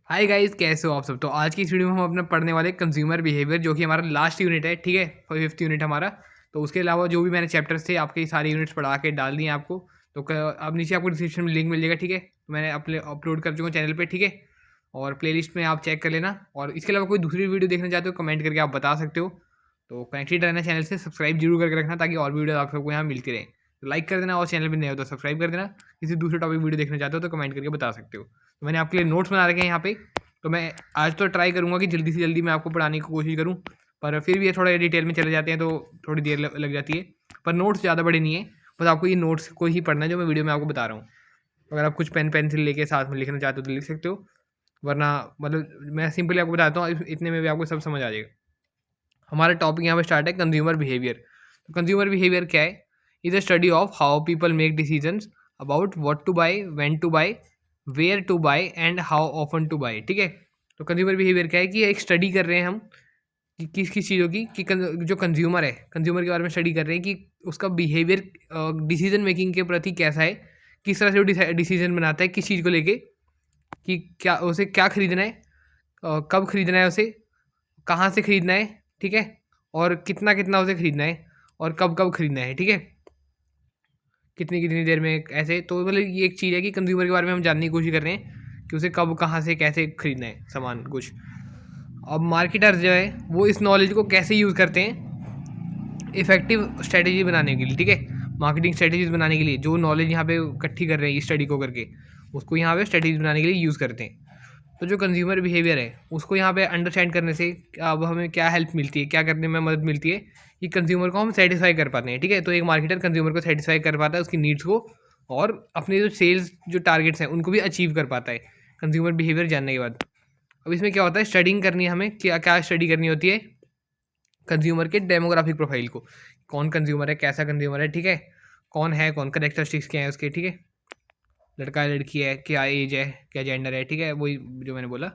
Hi guys, कैसे हो आप सब। तो आज की इस वीडियो में हम अपना पढ़ने वाले कंज्यूमर बिहेवियर, जो कि हमारा लास्ट यूनिट है। ठीक है, 5th यूनिट हमारा। तो उसके अलावा जो भी मैंने चैप्टर्स थे आपके सारे यूनिट्स पढ़ा के डाल दिए आपको। तो अब नीचे आपको डिस्क्रिप्शन में लिंक मिल जाएगा। ठीक है, तो मैंने अपलोड कर चुका हूँ चैनल पे। ठीक है, और प्लेलिस्ट में आप चेक कर लेना। और इसके अलावा कोई दूसरी वीडियो देखना चाहते हो कमेंट करके आप बता सकते हो। तो कनेक्टेड रहना चैनल से, सब्सक्राइब जरूर करके रखना ताकि और वीडियो आप सबको यहाँ मिलती रहे। तो लाइक कर देना और चैनल पर नए हो तो सब्सक्राइब कर देना। किसी दूसरे टॉपिक वीडियो देखना चाहते हो तो कमेंट करके बता सकते हो। तो मैंने आपके लिए नोट्स बना रखे हैं यहाँ पे। तो मैं आज तो ट्राई करूँगा कि जल्दी से जल्दी मैं आपको पढ़ाने की कोशिश करूँ, पर फिर भी ये थोड़ा डिटेल में चले जाते हैं तो थोड़ी देर लग जाती है। पर नोट्स ज़्यादा बड़े नहीं है, बस आपको ये नोट्स को ही पढ़ना है जो मैं वीडियो में आपको बता रहा हूँ। अगर आप कुछ पेन पेंसिल लेके साथ में लिखना चाहते हो तो लिख सकते हो, वरना मतलब मैं सिंपली आपको बताता हूँ, इतने में भी आपको सब समझ आ जाएगा। हमारा टॉपिक यहाँ पे स्टार्ट है कंज्यूमर बिहेवियर। तो कंज्यूमर बिहेवियर क्या है? Is a study of how people make decisions about what to buy, when to buy, where to buy and how often to buy. ठीक है, तो कंज्यूमर बिहेवियर क्या है कि एक स्टडी कर रहे हैं हम कि किस किस चीज़ों की, कि जो कंज्यूमर है, कंज्यूमर के बारे में स्टडी कर रहे हैं कि उसका बिहेवियर डिसीजन मेकिंग के प्रति कैसा है, किस तरह से वो डिसीजन बनाता है किस चीज़ को लेके, कि क्या उसे क्या खरीदना है, कब खरीदना है उसे, कहाँ से खरीदना है। ठीक है, और कितना कितना उसे खरीदना है और कब कब खरीदना है। ठीक है, कितनी कितनी देर में, ऐसे। तो मतलब ये एक चीज़ है कि कंज्यूमर के बारे में हम जानने की कोशिश कर रहे हैं कि उसे कब, कहाँ से, कैसे खरीदना है सामान कुछ। अब मार्केटर्स जो है वो इस नॉलेज को कैसे यूज़ करते हैं इफेक्टिव स्ट्रेटेजी बनाने के लिए। ठीक है, मार्केटिंग स्ट्रेटेजीज बनाने के लिए जो नॉलेज यहाँ पे इकट्ठी कर रहे हैं इस स्टडी को करके, उसको यहाँ पे स्ट्रेटेजी बनाने के लिए यूज़ करते हैं। तो जो कंज्यूमर बिहेवियर है उसको यहाँ पे अंडरस्टैंड करने से अब हमें क्या हेल्प मिलती है, क्या करने में मदद मिलती है कि कंज्यूमर को हम सेटिस्फाई कर पाते हैं। ठीक है, तो एक मार्केटर कंज्यूमर को सेटिस्फाई कर पाता है, उसकी नीड्स को, और अपने जो सेल्स जो टारगेट्स हैं उनको भी अचीव कर पाता है कंज्यूमर बिहेवियर जानने के बाद। अब इसमें क्या होता है, स्टडिंग करनी है हमें। क्या क्या स्टडी करनी होती है? कंज्यूमर के डेमोग्राफिक प्रोफाइल को, कौन कंज्यूमर है, कैसा कंज्यूमर है। ठीक है, कौन है, कौन करेक्टरिस्टिक्स क्या है उसके। ठीक है, लड़का है, लड़की है, क्या एज है, क्या जेंडर है। ठीक है, वही जो मैंने बोला।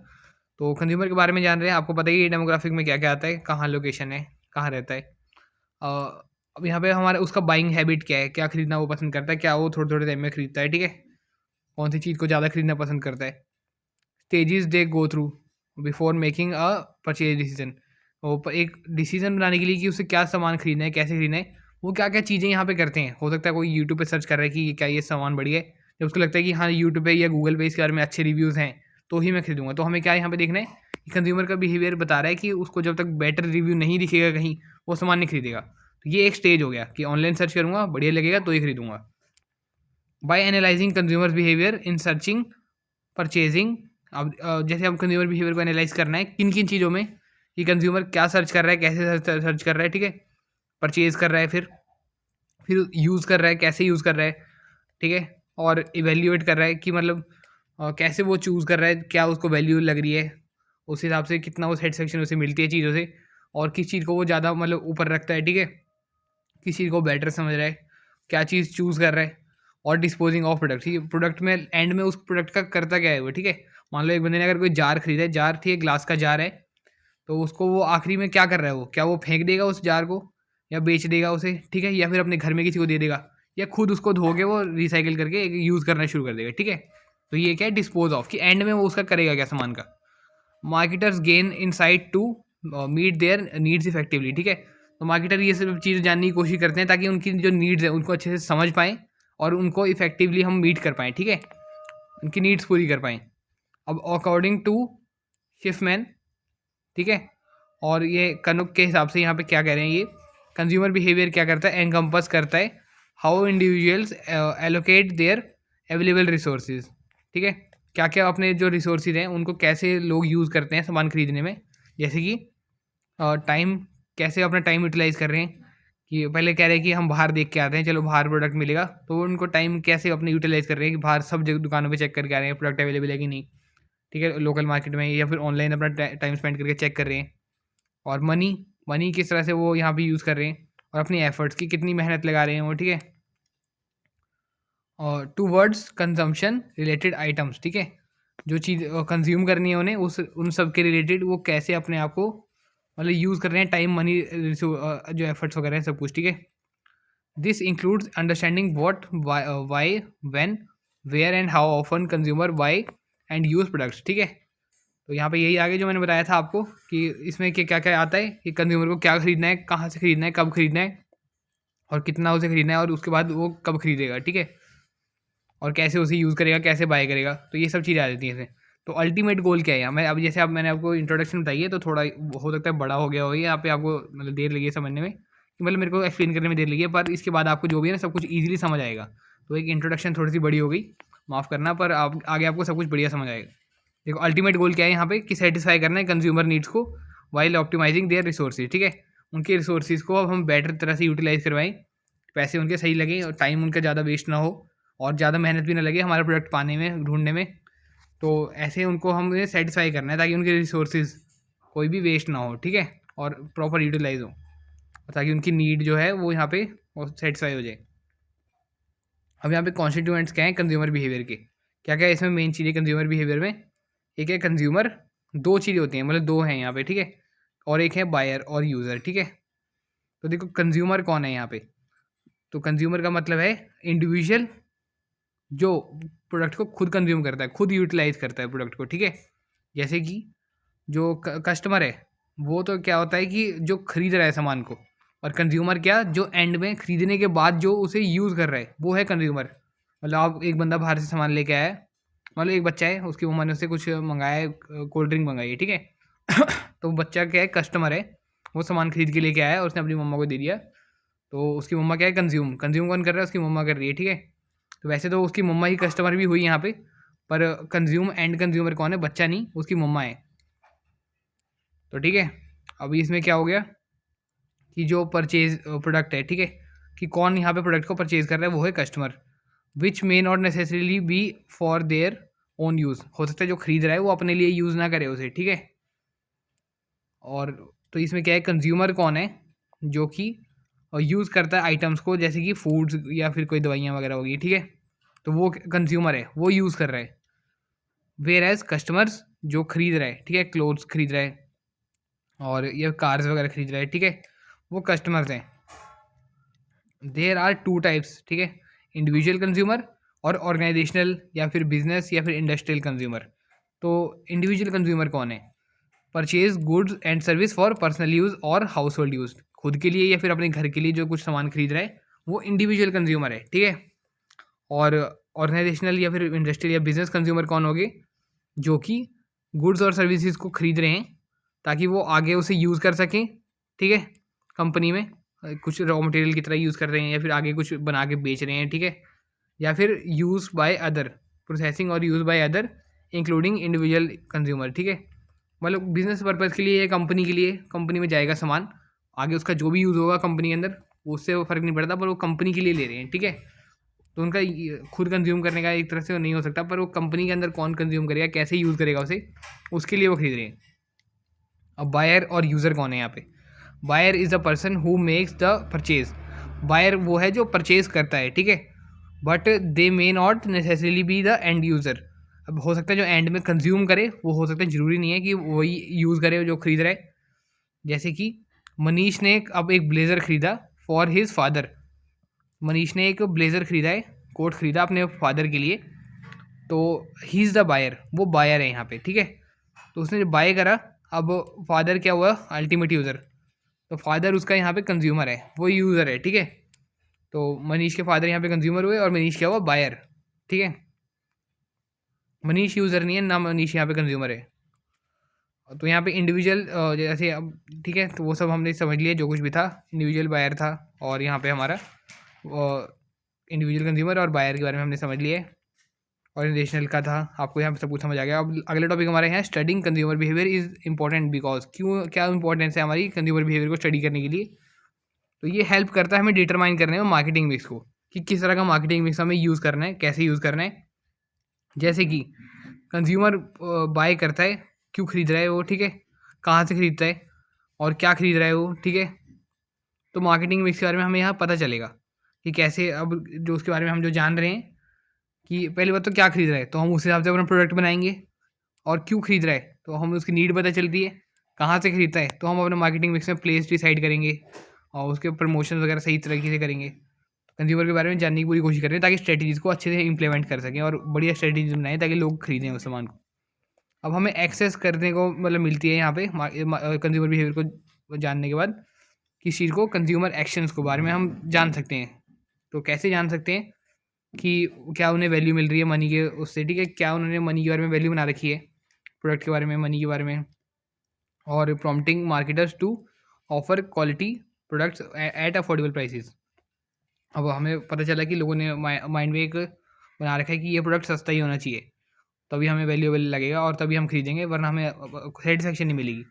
तो कंज्यूमर के बारे में जान रहे हैं, आपको पता ही है डेमोग्राफिक में क्या क्या आता है, कहाँ लोकेशन है, कहाँ रहता है। अब यहाँ पे हमारा उसका बाइंग हैबिट क्या है, क्या खरीदना वो पसंद करता है, क्या वो थोड़े थोड़े टाइम में खरीदता है। ठीक है, कौन सी चीज़ को ज़्यादा खरीदना पसंद करता है। Stages they go through before making a purchase decision. वो एक डिसीजन बनाने के लिए कि उसे क्या सामान खरीदना है, कैसे खरीदना है, वो क्या क्या चीज़ें यहाँ पे करते हैं। हो सकता है कोई यूट्यूब पे सर्च कर रहा है कि क्या ये सामान बढ़िया है, जब उसको लगता है कि हाँ यूट्यूब पे या गूगल पे इसके बारे में अच्छे रिव्यूज़ हैं तो ही मैं खरीदूंगा। तो हमें क्या यहाँ पे देखना है कि कंज्यूमर का बिहेवियर बता रहा है कि उसको जब तक बेटर रिव्यू नहीं दिखेगा कहीं, वो सामान नहीं खरीदेगा। तो ये एक स्टेज हो गया कि ऑनलाइन सर्च करूँगा, बढ़िया लगेगा तो ही खरीदूंगा। By analysing consumer behaviour in searching, purchasing. अब जैसे अब कंज्यूमर बिहेवियर को एनालाइज करना है किन किन चीज़ों में, कि कंज्यूमर क्या सर्च कर रहा है, कैसे सर्च कर रहा है। ठीक है, परचेज कर रहा है, फिर यूज़ कर रहा है, कैसे यूज़ कर रहा है। ठीक है, और इवेल्यूएट कर रहा है कि मतलब कैसे वो चूज़ कर रहा है, क्या उसको वैल्यू लग रही है, उस हिसाब से कितना वो सेटिस्फेक्शन उसे मिलती है चीज़ों से, और किस चीज़ को वो ज़्यादा मतलब ऊपर रखता है। ठीक है, किस चीज़ को बेटर समझ रहा है, क्या चीज़ चूज़ कर रहा है। और डिस्पोजिंग ऑफ प्रोडक्ट, ठीक है, प्रोडक्ट में एंड में उस प्रोडक्ट का करता क्या है वो। ठीक है, मान लो एक बंदे ने अगर कोई जार खरीदा है, जार, ठीक है, ग्लास का जार है, तो उसको वो आखिरी में क्या कर रहा है, वो क्या वो फेंक देगा उस जार को, या बेच देगा उसे। ठीक है, या फिर अपने घर में किसी को दे देगा, या खुद उसको धो के वो रिसाइकिल करके यूज़ करना शुरू कर देगा। ठीक है, तो ये क्या है, डिस्पोज ऑफ, कि एंड में वो उसका करेगा क्या सामान का। Marketers gain insight to meet their needs effectively. ठीक है, तो मार्केटर ये सब चीज़ें जानने की कोशिश करते हैं ताकि उनकी जो नीड्स है उनको अच्छे से समझ पाएँ और उनको इफेक्टिवली हम मीट कर पाएँ। ठीक है, उनकी नीड्स पूरी कर पाएँ। अब अकॉर्डिंग टू शिफमैन, ठीक है, और ये कनुक के हिसाब से यहाँ पे क्या कह रहे हैं, ये कंज्यूमर बिहेवियर क्या करता है, एनकम्पस करता है how individuals allocate their available resources. ठीक है, क्या क्या अपने जो रिसोर्सेज हैं उनको कैसे लोग यूज़ करते हैं सामान खरीदने में। जैसे कि टाइम, कैसे अपना टाइम यूटिलाइज़ कर रहे हैं, कि पहले कह रहे हैं कि हम बाहर देख के आते हैं, चलो बाहर प्रोडक्ट मिलेगा, तो उनको टाइम कैसे अपने यूटिलाइज़ कर रहे हैं कि बाहर सब जगह दुकानों पे चेक करके आ रहे हैं प्रोडक्ट अवेलेबल है कि नहीं। ठीक है, लोकल मार्केट में या फिर ऑनलाइन अपना टाइम स्पेंड करके चेक कर रहे हैं। और मनी, मनी किस तरह से वो यहाँ पे यूज़ कर रहे हैं, और अपनी एफर्ट्स की कितनी मेहनत लगा रहे हैं वो। ठीक है, और टूवर्ड्स कंजम्पशन रिलेटेड आइटम्स। ठीक है, जो चीज़ कंज्यूम करनी है उन्हें, उस उन सब के रिलेटेड वो कैसे अपने आप को मतलब यूज़ कर रहे हैं, टाइम, मनी, जो एफर्ट्स वगैरह हैं सब कुछ। ठीक है, this includes understanding what, why, when, where and how often consumer buy and use products. ठीक है, तो यहाँ पे यही आगे जो मैंने बताया था आपको कि इसमें क्या क्या आता है कि कंज्यूमर को क्या खरीदना है, कहाँ से खरीदना है, कब खरीदना है और कितना उसे खरीदना है और उसके बाद वो कब खरीदेगा, ठीक है, और कैसे उसे यूज़ करेगा, कैसे बाय करेगा, तो ये सब चीज़ें आ जाती हैं इसमें। तो अल्टीमेट गोल क्या है यहाँ, मैं अब जैसे अब मैंने आपको इंट्रोडक्शन बताई है तो थोड़ा हो सकता है बड़ा हो गया हो, यहाँ पे आपको मतलब देर लगी है समझने में, कि मतलब मेरे को एक्सप्लेन करने में देर लगी है, पर इसके बाद आपको जो भी है ना सब कुछ ईजिली समझ आएगा। तो एक इंट्रोडक्शन थोड़ी सी बड़ी हो गई, माफ़ करना, पर आप आगे आपको सब कुछ बढ़िया समझ आएगा। देखो अल्टीमेट गोल क्या है यहाँ पे कि सेटिस्फाई करना है कंज्यूमर नीड्स को वाइल ऑप्टिमाइजिंग देयर रिसोर्सेज, ठीक है, उनके रिसोर्सेज को अब हम बेटर तरह से यूटिलाइज करवाएं, पैसे उनके सही लगे और टाइम उनका ज़्यादा वेस्ट ना हो और ज़्यादा मेहनत भी ना लगे हमारा प्रोडक्ट पाने में, ढूंढने में। तो ऐसे उनको हमें सेटिस्फाई करना है ताकि उनके रिसोर्सेज कोई भी वेस्ट ना हो, ठीक है, और प्रॉपर यूटिलाइज हो ताकि उनकी नीड जो है वो यहाँ पे सेटिस्फाई हो जाए। अब यहाँ पे कॉन्स्टिट्यूएंट्स क्या है कंज्यूमर बिहेवियर के, क्या क्या है इसमें मेन चीज़ें कंज्यूमर बिहेवियर में। एक है कंज्यूमर, दो चीज़ें होती हैं, मतलब दो हैं यहाँ पे, ठीक है, और एक है बायर और यूज़र, ठीक है। तो देखो कंज्यूमर कौन है यहाँ पे, तो कंज्यूमर का मतलब है इंडिविजुअल जो प्रोडक्ट को खुद कंज्यूम करता है, खुद यूटिलाइज करता है प्रोडक्ट को, ठीक है। जैसे कि जो कस्टमर है वो तो क्या होता है कि जो खरीद रहा है सामान को, और कंज्यूमर क्या, जो एंड में खरीदने के बाद जो उसे यूज़ कर रहा है वो है कंज्यूमर। मतलब आप एक बंदा बाहर से सामान लेके आया है, मतलब एक बच्चा है, उसकी मम्मा ने उससे कुछ मंगाया है, कोल्ड ड्रिंक मंगाई है, ठीक है तो बच्चा क्या है, कस्टमर है, वो सामान खरीद के लेके आया और उसने अपनी मम्मा को दे दिया। तो उसकी मम्मा क्या है, कंज्यूम कंज्यूम कौन कर रहा है, उसकी मम्मा कर रही है, ठीक है। तो वैसे तो उसकी मम्मा ही कस्टमर भी हुई यहाँ पे, पर कंज्यूम एंड कंज्यूमर कौन है, बच्चा नहीं, उसकी मम्मा है। तो ठीक है, अभी इसमें क्या हो गया कि जो परचेज प्रोडक्ट है, ठीक है, कि कौन यहाँ पे प्रोडक्ट को परचेज कर रहा है वो है customer, which may not necessarily B for their own use, हो सकता है जो खरीद रहा है वो अपने लिए यूज़ ना करे उसे, ठीक है। और तो इसमें क्या है, कंज्यूमर कौन है, जो कि यूज़ करता है आइटम्स को, जैसे कि फूड्स या फिर कोई दवाइयाँ वगैरह होगी, ठीक है, तो वो कंज्यूमर है, वो यूज़ कर रहा है। वेयर एज कस्टमर्स जो खरीद रहा है, ठीक है, क्लोथ्स खरीद रहा है और ये कार्स वगैरह खरीद रहा है, ठीक है, वो कस्टमर्स हैं। देयर आर टू टाइप्स, ठीक है, इंडिविजुअल कंज्यूमर और ऑर्गेनाइजेशनल या फिर बिजनेस या फिर इंडस्ट्रियल कंज्यूमर। तो इंडिविजुअल कंज्यूमर कौन है, purchase goods and service for personal use और हाउस होल्ड यूज़, खुद के लिए या फिर अपने घर के लिए जो कुछ सामान खरीद रहा है वो इंडिविजुअल कंज्यूमर है, ठीक है। और ऑर्गेनाइजेशनल या फिर इंडस्ट्रियल या बिजनेस कंज्यूमर कौन होगे, जो कि गुड्स और सर्विसेज को खरीद रहे हैं ताकि वो आगे उसे यूज़ कर सकें, ठीक है, कंपनी में कुछ रॉ मटेरियल की तरह यूज़ कर रहे हैं या फिर आगे कुछ बना के बेच रहे हैं, ठीक है, या फिर यूज़ बाय अदर, प्रोसेसिंग और use by other including individual consumer, ठीक है। मतलब बिजनेस पर्पज़ के लिए या कंपनी के लिए, कंपनी में जाएगा सामान, आगे उसका जो भी यूज़ होगा कंपनी के अंदर उससे वो फ़र्क नहीं पड़ता, पर वो कंपनी के लिए ले रहे हैं, ठीक है। तो उनका खुद कंज्यूम करने का एक तरह से नहीं हो सकता, पर वो कंपनी के अंदर कौन कंज्यूम करेगा, कैसे यूज़ करेगा उसे, उसके लिए वो खरीद रहे हैं। अब बायर और यूज़र कौन है यहाँ पे, buyer is the person who makes the purchase, buyer वो है जो परचेज करता है, ठीक है, but they may not necessarily be the end user. अब हो सकता है जो एंड में कंज्यूम करे वो हो सकता है, ज़रूरी नहीं है कि वही यूज़ करे जो खरीद रहा है। जैसे कि मनीष ने अब एक ब्लेज़र खरीदा फॉर हिज फादर, मनीष ने एक ब्लेज़र खरीदा है, कोट खरीदा अपने फादर के लिए, तो ही इज़ द बायर, वो बायर है यहाँ पे, ठीक है। तो उसने जब बाय करा, अब फादर क्या हुआ, अल्टीमेट यूज़र, तो फादर उसका यहाँ पे कंज्यूमर है, वो यूज़र है, ठीक है। तो मनीष के फादर यहाँ पे कंज्यूमर हुए और मनीष क्या हुआ, बायर, ठीक है। मनीष यूज़र नहीं है ना, मनीष यहाँ पे कंज्यूमर है। तो यहाँ पे इंडिविजुअल जैसे अब ठीक है, तो वो सब हमने समझ लिया, जो कुछ भी था, इंडिविजुअल बायर था और यहाँ पे हमारा इंडिविजुअल कंज्यूमर और बायर के बारे में हमने समझ लिया है, ऑर्गेनाइजेशनल का था, आपको यहाँ पे सब कुछ समझ आ गया। अब अगला टॉपिक हमारे यहाँ studying consumer behaviour is important because, क्यों, क्या इंपॉर्टेंस है हमारी कंज्यूमर बिहेवियर को स्टडी करने के लिए, तो ये हेल्प करता है हमें डिटरमाइन करने में मार्केटिंग मिक्स को, कि किस तरह का मार्केटिंग मिक्स हमें यूज़ करना है, कैसे यूज़ करना है। जैसे कि कंज्यूमर बाय करता है, क्यों खरीद रहा है वो, ठीक है, कहाँ से खरीदता है और क्या खरीद रहा है वो, ठीक है। तो मार्केटिंग मिक्स के बारे में हमें यहाँ पता चलेगा कि कैसे, अब जो उसके बारे में हम जो जान रहे हैं कि पहली बात तो क्या खरीद रहा है, तो हम उस हिसाब से अपना प्रोडक्ट बनाएंगे, और क्यों खरीद रहा है तो हमें उसकी नीड पता चलती है, कहाँ से खरीदता है तो हम अपने मार्केटिंग मिक्स में प्लेस डिसाइड करेंगे और उसके प्रमोशन वगैरह सही तरीके से करेंगे। कंज्यूमर के बारे में जानने की पूरी कोशिश करें ताकि स्ट्रेटजीज़ को अच्छे से इंप्लीमेंट कर सकें और बढ़िया स्ट्रेटजीज बनाएं ताकि लोग खरीदें उस सामान को। अब हमें एक्सेस करने को मतलब मिलती है यहाँ पे कंज्यूमर बिहेवियर को जानने के बाद किस चीज़ को, कंज्यूमर एक्शंस को बारे में हम जान सकते हैं। तो कैसे जान सकते हैं कि क्या उन्हें वैल्यू मिल रही है मनी के उससे, ठीक है, क्या उन्होंने मनी के बारे में वैल्यू बना रखी है, प्रोडक्ट के बारे में, मनी के बारे में। और prompting marketers to offer quality products at affordable prices. अब हमें पता चला कि लोगों ने माइंड में एक बना रखा है कि ये प्रोडक्ट सस्ता ही होना चाहिए, तभी हमें वैल्यूएबल लगेगा और तभी हम खरीदेंगे, वरना हमें सेटिस्फेक्शन नहीं मिलेगी।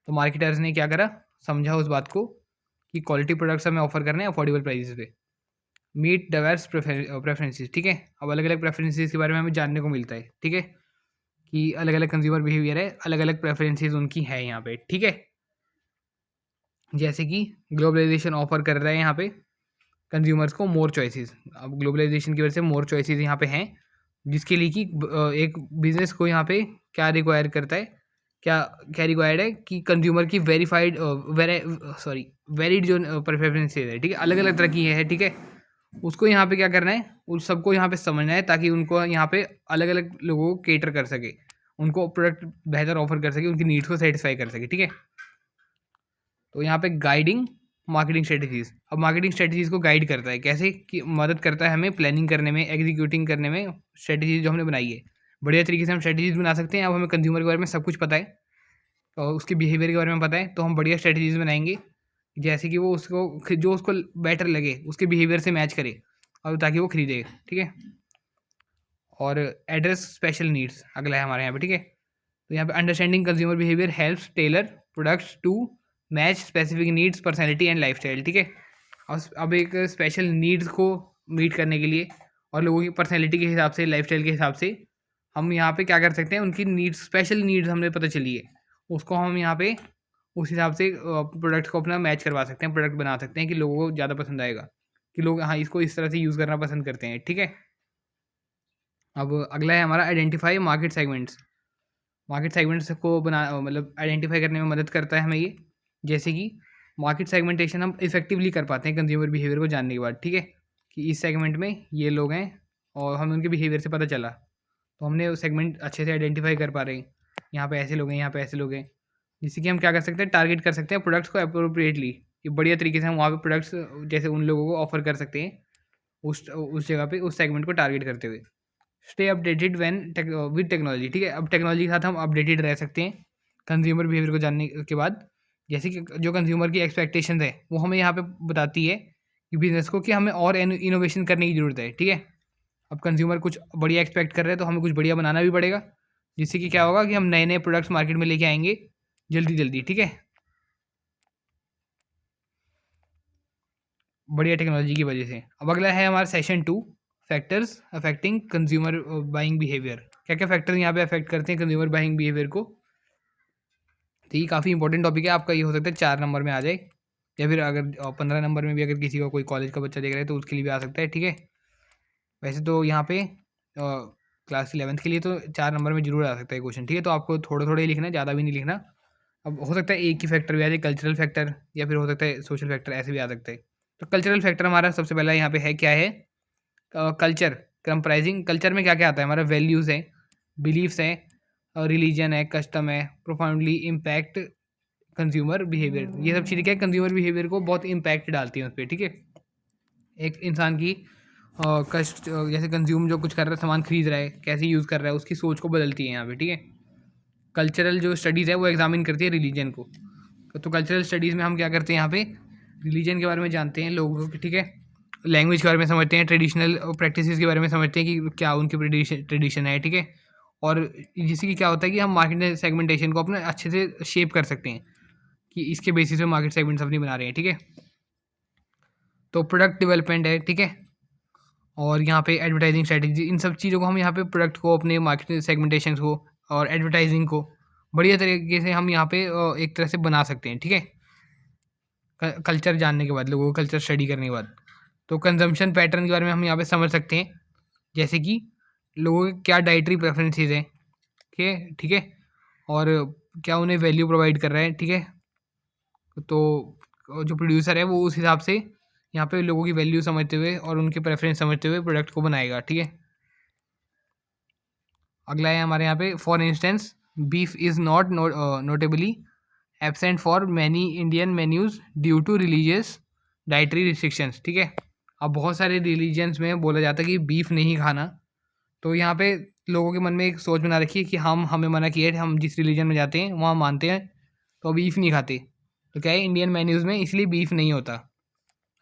तो मार्केटर्स ने क्या करा, समझा उस बात को कि क्वालिटी प्रोडक्ट्स हमें ऑफर करने हैं अफोर्डेबल प्राइसेस पे। मीट डाइवर्स प्रेफरेंसेस, ठीक है। अब अलग अलग प्रेफरेंसेस के बारे में हमें जानने को मिलता है, ठीक है, कि अलग अलग कंज्यूमर बिहेवियर है, अलग अलग प्रेफरेंसेस उनकी है यहाँ पे, ठीक है। जैसे कि ग्लोबलाइजेशन ऑफर कर रहा है यहाँ पे कंज्यूमर्स को मोर चॉइसेस। अब ग्लोबलाइजेशन की वजह से मोर चॉइसेस यहाँ पे हैं, जिसके लिए कि एक बिजनेस को यहाँ पे क्या रिक्वायर करता है, क्या क्या रिक्वायर्ड है कि कंज्यूमर की वेरीफाइड वेरिड जो प्रेफरेंसेज है, ठीक है, अलग अलग तरह की है, ठीक है, उसको यहाँ पे क्या करना है, उस सबको यहाँ पे समझना है ताकि उनको यहाँ पे अलग अलग लोगों को केटर कर सके, उनको प्रोडक्ट बेहतर ऑफर कर सके, उनकी नीड्स को सेटिस्फाई कर सके, ठीक है। तो यहाँ पे गाइडिंग मार्केटिंग स्ट्रेटजीज, अब मार्केटिंग स्ट्रेटजीज को गाइड करता है, कैसे कि मदद करता है हमें प्लानिंग करने में, एग्जीक्यूटिंग करने में, स्ट्रेटजीज जो हमने बनाई है बढ़िया तरीके से हम स्ट्रेटजीज बना सकते हैं। अब हमें कंज्यूमर के बारे में सब कुछ पता है और उसके बिहेवियर के बारे में पता है, तो हम बढ़िया स्ट्रेटजीज बनाएंगे जैसे कि वो उसको जो उसको बेटर लगे उसके बिहेवियर से मैच करे और ताकि वो खरीदे, ठीक है। और एड्रेस स्पेशल नीड्स अगला है हमारे यहाँ पे, ठीक है। तो यहाँ पे understanding consumer behaviour helps tailor products to match specific needs personality and lifestyle, ठीक है। और अब एक स्पेशल नीड्स को मीट करने के लिए और लोगों की पर्सनैलिटी के हिसाब से, लाइफस्टाइल के हिसाब से हम यहाँ पे क्या कर सकते हैं, उनकी नीड्स, स्पेशल नीड्स हमें पता चली है, उसको हम यहाँ पे उस हिसाब से प्रोडक्ट को अपना मैच करवा सकते हैं, प्रोडक्ट बना सकते हैं कि लोगों को ज़्यादा पसंद आएगा, कि लोग हाँ इसको इस तरह से यूज़ करना पसंद करते हैं, ठीक है। अब अगला है हमारा identify market segments. Market segments को बना मतलब आइडेंटिफाई करने में मदद करता है हमें ये, जैसे कि मार्केट सेगमेंटेशन हम इफेक्टिवली कर पाते हैं कंज्यूमर बिहेवियर को जानने के बाद, ठीक है, कि इस सेगमेंट में ये लोग हैं और हमें उनके बिहेवियर से पता चला, तो हमने वो सेगमेंट अच्छे से आइडेंटिफाई कर पा रहे हैं, यहाँ पे ऐसे लोग हैं, यहाँ पे ऐसे लोग हैं, जिससे कि हम क्या कर सकते हैं, टारगेट कर सकते हैं प्रोडक्ट्स को अप्रोप्रिएटली, कि बढ़िया तरीके से हम वहाँ पे प्रोडक्ट्स जैसे उन लोगों को ऑफर कर सकते हैं उस जगह पे, उस सेगमेंट को टारगेट करते हुए। Stay updated when with technology, ठीक है। अब टेक्नोलॉजी के साथ हम अपडेटेड रह सकते हैं कंज्यूमर बिहेवियर को जानने के बाद, जैसे कि जो कंज्यूमर की एक्सपेक्टेशंस है वो हमें यहाँ पे बताती है कि बिजनेस को कि हमें और इनोवेशन करने की ज़रूरत है, ठीक है। अब कंज्यूमर कुछ बढ़िया एक्सपेक्ट कर रहे हैं तो हमें कुछ बढ़िया बनाना भी पड़ेगा, जिससे कि क्या होगा कि हम नए नए प्रोडक्ट्स मार्केट में लेके आएंगे जल्दी जल्दी, ठीक है, बढ़िया टेक्नोलॉजी की वजह से। अब अगला है हमारा session 2, factors affecting consumer buying behaviour. क्या क्या फैक्टर यहाँ पे अफेक्ट करते हैं कंज्यूमर बाइंग बिहेवियर को, तो ये काफ़ी इंपॉर्टेंट टॉपिक है आपका, ये हो सकता है 4 नंबर में आ जाए, या फिर अगर 15 नंबर में भी अगर किसी का कोई कॉलेज का बच्चा देख रहा है तो उसके लिए भी आ सकता है, ठीक है। वैसे तो यहाँ पे क्लास 11th के लिए तो 4 नंबर में जरूर आ सकता है क्वेश्चन, ठीक है, तो आपको थोड़ा थोड़ा ही लिखना है, ज़्यादा भी नहीं लिखना। अब हो सकता है एक ही फैक्टर भी आ जाए, कल्चरल फैक्टर, या फिर हो सकता है सोशल फैक्टर, ऐसे भी आ सकता है। तो कल्चरल फैक्टर हमारा सबसे पहला यहाँ पे है, क्या है, कल्चर कंप्राइजिंग, कल्चर में क्या क्या आता है हमारा, वैल्यूज़ है, बिलीव्स हैं, रिलीजन है, कस्टम है, प्रोफाउंडली इम्पैक्ट कंज्यूमर बिहेवियर, ये सब चीज़ें क्या कंज्यूमर बिहेवियर को बहुत इम्पैक्ट डालती हैं उस पर, ठीक है। एक इंसान की कस्ट जैसे कंज्यूम जो कुछ कर रहा है, सामान खरीद रहा है, कैसे यूज़ कर रहा है, उसकी सोच को बदलती है यहाँ पे, ठीक है। कल्चरल जो स्टडीज़ है वो एग्जामिन करती है रिलीजन को, तो कल्चरल स्टडीज़ में हम क्या करते हैं, यहाँ पे रिलीजन के बारे में जानते हैं लोगों के, ठीक है, लैंग्वेज के बारे में समझते हैं, ट्रेडिशनल प्रैक्टिसेस के बारे में समझते हैं कि क्या उनकी ट्रेडिशन है, ठीक है। और जिससे कि क्या होता है कि हम मार्केट सेगमेंटेशन को अपने अच्छे से शेप कर सकते हैं कि इसके बेसिस पे मार्केट सेगमेंट्स अपनी बना रहे हैं, ठीक है। तो प्रोडक्ट डेवलपमेंट है, ठीक है, और यहाँ पे एडवर्टाइजिंग स्ट्रेटजी, इन सब चीज़ों को हम यहाँ पे प्रोडक्ट को, अपने मार्केट सेगमेंटेशन को और एडवर्टाइजिंग को बढ़िया तरीके से हम यहाँ पे एक तरह से बना सकते हैं, ठीक है, कल्चर जानने के बाद, लोगों को कल्चर स्टडी करने के बाद। तो कंजम्पशन पैटर्न के बारे में हम यहाँ पे समझ सकते हैं, जैसे कि लोगों के क्या डाइटरी प्रेफरेंसेस हैं, ठीक है, और क्या उन्हें वैल्यू प्रोवाइड कर रहा है, ठीक है। तो जो प्रोड्यूसर है वो उस हिसाब से यहाँ पे लोगों की वैल्यू समझते हुए और उनके प्रेफरेंस समझते हुए प्रोडक्ट को बनाएगा, ठीक है। अगला है हमारे यहाँ पे for instance beef is not notably absent for many Indian menus due to religious dietary restrictions, ठीक है। अब बहुत सारे रिलीजन्स में बोला जाता है कि बीफ नहीं खाना, तो यहाँ पे लोगों के मन में एक सोच बना रखी है कि हमें मना किया है, हम जिस रिलीजन में जाते हैं वहाँ मानते हैं तो बीफ नहीं खाते। तो क्या है, इंडियन मेन्यूज़ में इसलिए बीफ नहीं होता।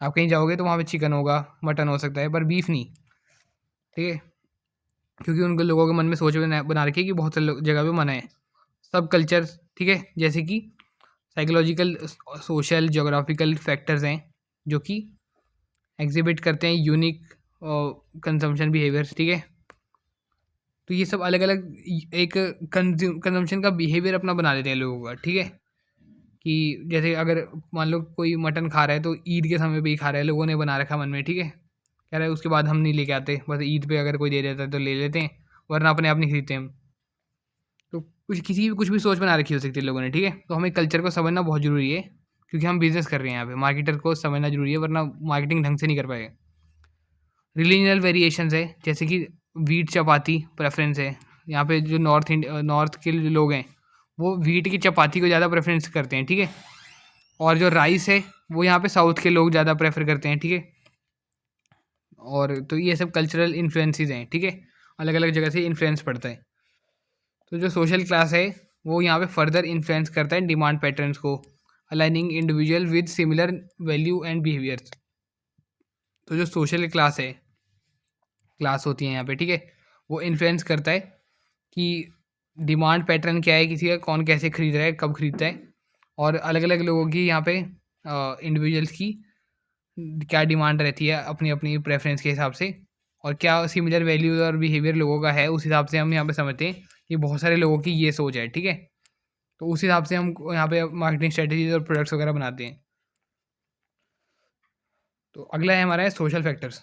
आप कहीं जाओगे तो वहाँ पे चिकन होगा, मटन हो सकता है, पर बीफ नहीं, ठीक है। क्योंकि उनके लोगों के मन में सोच बना रखी है कि बहुत सारे जगह पे मना है। सब कल्चर, ठीक है, जैसे कि साइकोलॉजिकल, सोशल, जोग्राफिकल फैक्टर्स हैं जो कि एग्जिबिट करते हैं यूनिक कंजम्पशन बिहेवियर्स, ठीक है। तो ये सब अलग अलग एक कंजम्पशन का बिहेवियर अपना बना लेते हैं लोगों का, ठीक है। कि जैसे अगर मान लो कोई मटन खा रहा है तो ईद के समय पे ही खा रहा है, लोगों ने बना रखा मन में, ठीक है। कह रहा है उसके बाद हम नहीं लेके आते, बस ईद पे अगर कोई दे देता है तो ले लेते हैं, वरना अपने आप नहीं खरीदते हम। तो किसी भी कुछ भी सोच बना रखी हो सकती है लोगों ने, ठीक है। तो हमें कल्चर को समझना बहुत ज़रूरी है, क्योंकि हम बिजनेस कर रहे हैं यहाँ पे, मार्केटर को समझना जरूरी है, वरना मार्केटिंग ढंग से नहीं कर पाएगा। रिलीजनल वेरिएशंस है, जैसे कि वीट चपाती प्रेफरेंस है। यहाँ पे जो नॉर्थ के जो लोग हैं वो वीट की चपाती को ज़्यादा प्रेफरेंस करते हैं, ठीक है। और जो राइस है वो यहाँ पे साउथ के लोग ज़्यादा प्रेफर करते हैं, ठीक है। और तो ये सब कल्चरल इन्फ्लुएंसेस हैं, ठीक है, अलग अलग जगह से इन्फ्लुएंस पड़ता है। तो जो सोशल क्लास है वो यहाँ पे फर्दर इन्फ्लुएंस करता है डिमांड पैटर्न्स को, aligning individual with similar value and behaviours. तो जो सोशल क्लास होती है यहाँ पे, ठीक है, वो इन्फ्लुएंस करता है कि डिमांड पैटर्न क्या है किसी का, कौन कैसे खरीद रहा है, कब खरीदता है, और अलग अलग लोगों की यहाँ पे इंडिविजुअल्स की क्या डिमांड रहती है अपनी अपनी प्रेफरेंस के हिसाब से, और क्या सिमिलर वैल्यूज़ और बिहेवियर लोगों का है, उस हिसाब से हम यहाँ पे समझते हैं कि बहुत सारे लोगों की ये सोच है, ठीक है। तो उस हिसाब से हम यहाँ पे मार्केटिंग स्ट्रेटजीज और प्रोडक्ट्स वगैरह बनाते हैं। तो अगला है हमारा सोशल फैक्टर्स।